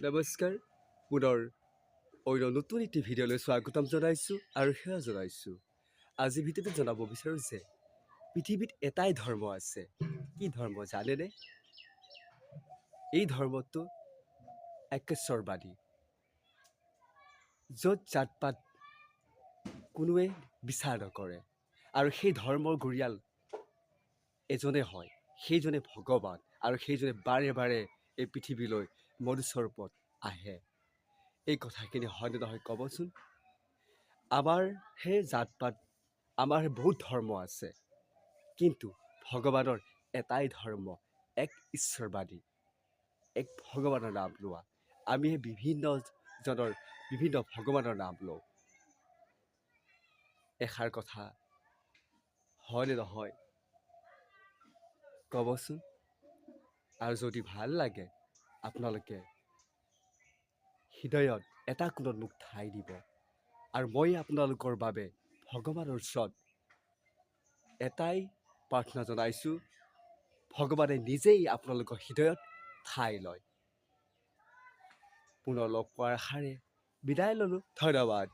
নমস্কাৰ, পুনৰ অন্য নতুন এটি ভিডিঅ'লৈ স্বাগতম জনাইছোঁ আৰু সেৱা জনাইছোঁ। আজি ভিডিঅ'টো জনাব বিচাৰোঁ যে পৃথিৱীত এটাই ধৰ্ম আছে। কি ধৰ্ম জানেনে? এই ধৰ্মটো একেশ্বৰবাদী, য'ত জাত পাত কোনোৱে বিচাৰ নকৰে আৰু সেই ধৰ্মৰ গুৰিয়াল এজনে হয়, সেইজনে ভগৱান আৰু সেইজনে বাৰে বাৰে এই পৃথিৱীলৈ মনুষ্যৰ ওপৰত আহে। এই কথাখিনি হয়নে নহয় ক'বচোন? আমাৰ সেই জাত পাত, আমাৰ বহুত ধৰ্ম আছে, কিন্তু ভগৱানৰ এটাই ধৰ্ম, এক ঈশ্বৰবাদী, এক ভগৱানৰ নাম লোৱা। আমি বিভিন্নজনৰ বিভিন্ন ভগৱানৰ নাম লওঁ। এষাৰ কথা হয়নে নহয় ক'বচোন? আৰু যদি ভাল লাগে আপোনালোকে হৃদয়ত এটা কোণত মোক ঠাই দিব, আৰু মই আপোনালোকৰ বাবে ভগৱানৰ ওচৰত এটাই প্ৰাৰ্থনা জনাইছোঁ, ভগৱানে নিজেই আপোনালোকৰ হৃদয়ত ঠাই লয়। পুনৰ লগ পোৱাৰ আশাৰে বিদায় ল'লোঁ। ধন্যবাদ।